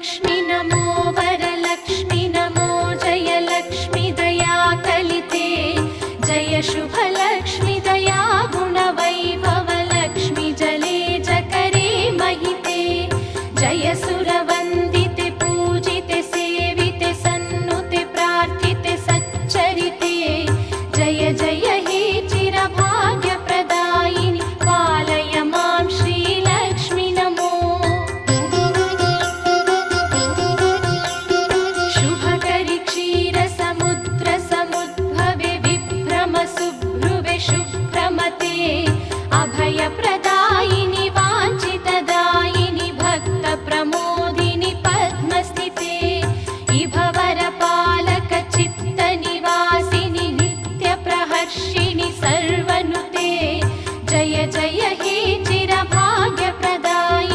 लक्ष्मी नमो वरलक्ष्मी नमो जयलक्ष्मी दया कलिते जय शुभलक्ष्मी दया गुणवैभवलक्ष्मी जले जकरे महिते जय सुरव